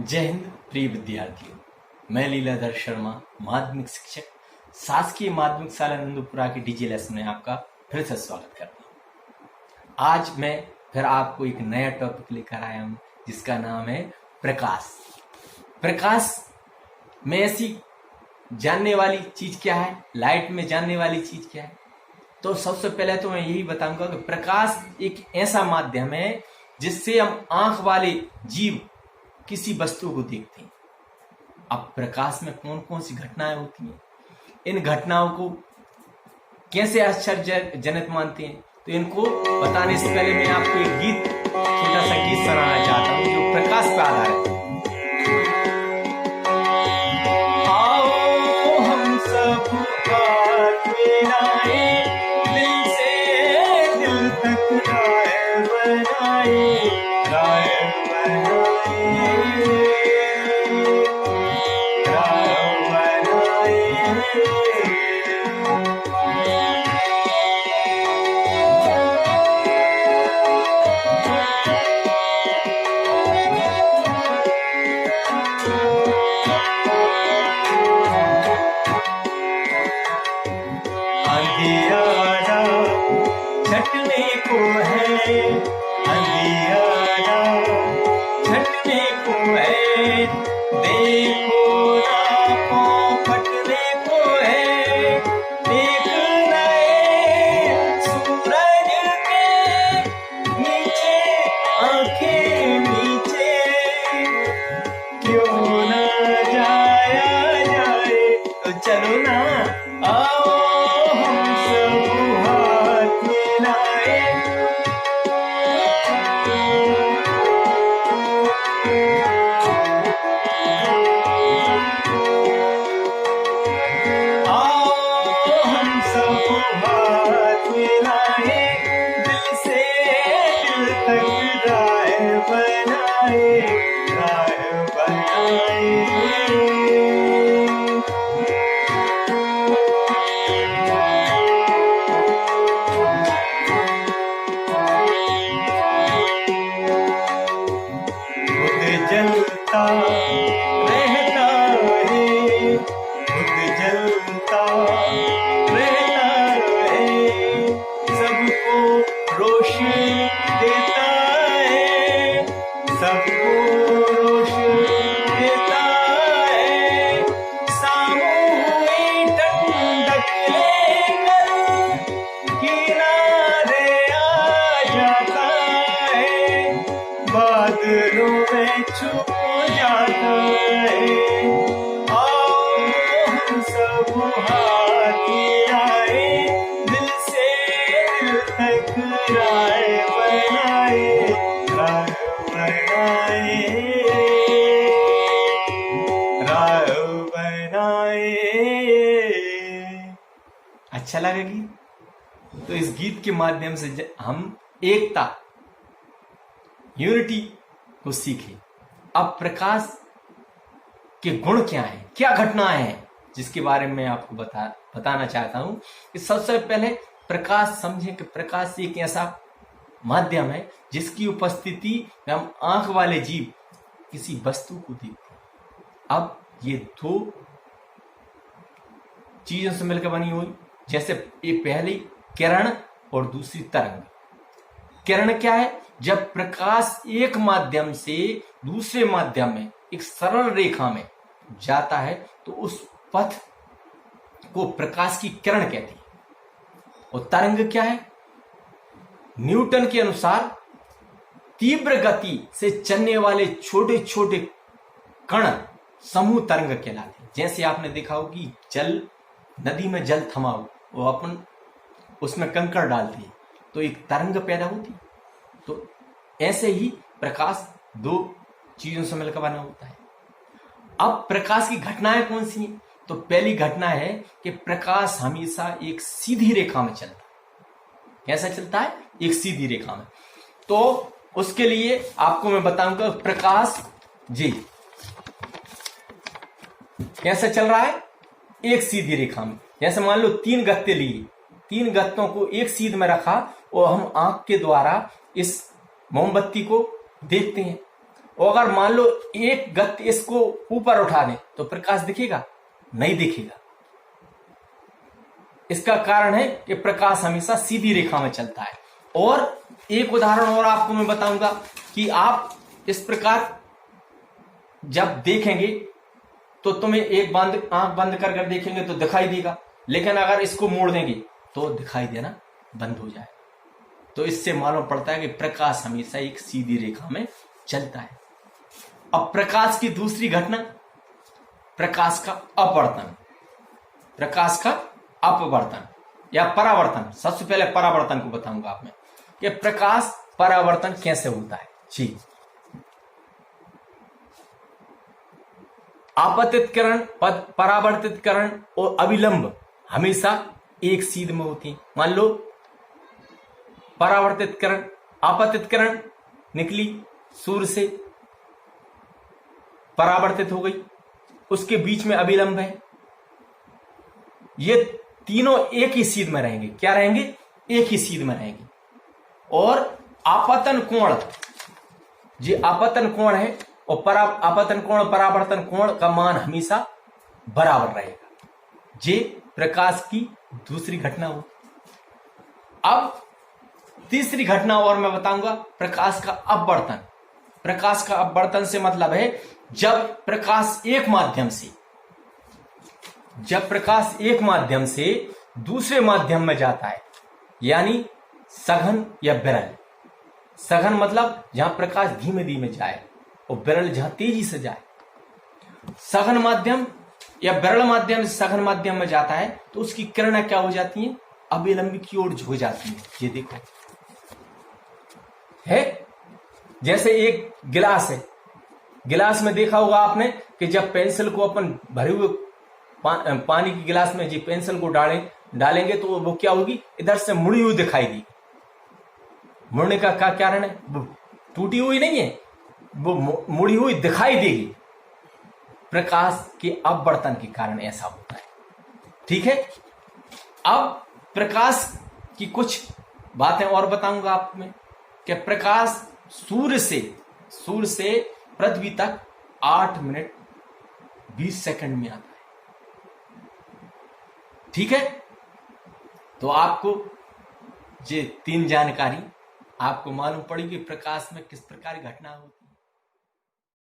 जय हिंद प्रिय विद्यार्थियों। मैं लीलाधर शर्मा, माध्यमिक शिक्षक, शासकीय माध्यमिक शाला नंदपुरा की डीजी लेसन में आपका फिर से स्वागत करता हूँ। आज मैं फिर आपको एक नया टॉपिक लेकर आया हूँ जिसका नाम है प्रकाश। प्रकाश में ऐसी जानने वाली चीज क्या है, लाइट में जानने वाली चीज क्या है। तो सबसे पहले तो मैं यही बताऊंगा कि प्रकाश एक ऐसा माध्यम है जिससे हम आंख वाले जीव किसी वस्तु को देखते हैं। अब प्रकाश में कौन कौन सी घटनाएं होती हैं, इन घटनाओं को कैसे आश्चर्यजनक मानते हैं, तो इनको बताने से पहले मैं आपको एक गीत, छोटा सा गीत सुनाना चाहता हूँ जो प्रकाश पर आधारित है। आओ हम सब हाथ मिलाए, दिल से दिल तक राय बनाए, राय अंधियारा छटने को है, अंधियारा छटने को है, देखो ना फटने को है, देख रहे सूरज के नीचे आंखें नीचे, क्यों ना जाया जाए, तो चलो ना आओ जलता रहता है, खुद जलता रहता है, सबको रोशनी देता है, सबको रोशनी देता है, सामूहिक ठंडक लेकर किनारे आ जाता है, बादलों में छुप जाता है। आओ हम सब हाथ मिलाए, दिल से दिल तक राय बनाए, राय बनाए, राय बनाए। अच्छा लगा गीत? तो इस गीत के माध्यम से हम एकता, यूनिटी को सीखे। अब प्रकाश के गुण क्या हैं, क्या घटनाएं हैं जिसके बारे में आपको बताना चाहता हूं। कि सबसे पहले प्रकाश समझें कि प्रकाश एक ऐसा माध्यम है जिसकी उपस्थिति में हम आंख वाले जीव किसी वस्तु को देखते हैं। अब ये दो चीजों से मिलकर बनी हुई, जैसे ये पहली किरण और दूसरी तरंग। किरण क्या है? जब प्रकाश एक माध्यम से दूसरे माध्यम में एक सरल रेखा में जाता है तो उस पथ को प्रकाश की किरण कहती है। और तरंग क्या है? न्यूटन के अनुसार तीव्र गति से चलने वाले छोटे छोटे कण समूह तरंग कहलाते हैं। जैसे आपने देखा हो कि जल, नदी में जल थमा हो, वो अपन उसमें कंकड़ डालती है तो एक तरंग पैदा होती है। तो ऐसे ही प्रकाश दो चीजों से मिलकर बना होता है। अब प्रकाश की घटनाएं कौन सी हैं? तो पहली घटना है कि प्रकाश हमेशा एक सीधी रेखा में चलता है। कैसा चलता है? एक सीधी रेखा में। तो उसके लिए आपको मैं बताऊंगा प्रकाश जी कैसे चल रहा है, एक सीधी रेखा में। जैसे मान लो तीन गत्ते लिए, तीन गत्तों को एक सीध में रखा और हम आंख के द्वारा इस मोमबत्ती को देखते हैं और अगर मान लो एक गति इसको ऊपर उठा दें तो प्रकाश दिखेगा? नहीं दिखेगा। इसका कारण है कि प्रकाश हमेशा सीधी रेखा में चलता है। और एक उदाहरण और आपको मैं बताऊंगा कि आप इस प्रकार जब देखेंगे तो तुम्हें एक आंख बंद कर देखेंगे तो दिखाई देगा, लेकिन अगर इसको मोड़ देंगे तो दिखाई देना बंद हो जाए। तो इससे मालूम पड़ता है कि प्रकाश हमेशा एक सीधी रेखा में चलता है। अब प्रकाश की दूसरी घटना, प्रकाश का अपवर्तन। प्रकाश का अपवर्तन या परावर्तन। सबसे पहले परावर्तन को बताऊंगा आप में कि प्रकाश परावर्तन कैसे होता है। जी, आपतित किरण, परावर्तित किरण और अभिलंब हमेशा एक सीध में होती है। मान लो परावर्तित किरण, आपतित किरण निकली सूर्य से, परावर्तित हो गई, उसके बीच में अभिलंब है। ये तीनों एक ही सीध में रहेंगे। क्या रहेंगे? एक ही सीध में रहेंगे। और आपतन कोण, जी आपतन कोण है और आपतन कोण परावर्तन कोण का मान हमेशा बराबर रहेगा। ये प्रकाश की दूसरी घटना हो। अब तीसरी घटना और मैं बताऊंगा, प्रकाश का अपवर्तन। प्रकाश का अपवर्तन से मतलब है जब प्रकाश एक माध्यम से दूसरे माध्यम में जाता है, यानी सघन या विरल। सघन मतलब जहां प्रकाश धीमे धीमे जाए और विरल जहां तेजी से जाए। सघन माध्यम या विरल माध्यम से सघन माध्यम में जाता है तो उसकी किरणें क्या हो जाती हैं? अभिलंब की ओर झुक जाती हैं। ये देखो है, जैसे एक गिलास है। गिलास में देखा होगा आपने कि जब पेंसिल को अपन भरे हुए पानी की गिलास में जी पेंसिल को डालेंगे तो वो क्या होगी? इधर से मुड़ी हुई दिखाई देगी। मुड़ने का क्या कारण है? वो टूटी हुई नहीं है, वो मुड़ी हुई दिखाई देगी। प्रकाश के अपवर्तन के कारण ऐसा होता है। ठीक है, अब प्रकाश की कुछ बातें और बताऊंगा आप में कि प्रकाश सूर्य से पृथ्वी तक 8 मिनट 20 सेकंड में आता है। ठीक है, तो आपको ये 3 जानकारी आपको मालूम पड़ी कि प्रकाश में किस प्रकार की घटना होती है।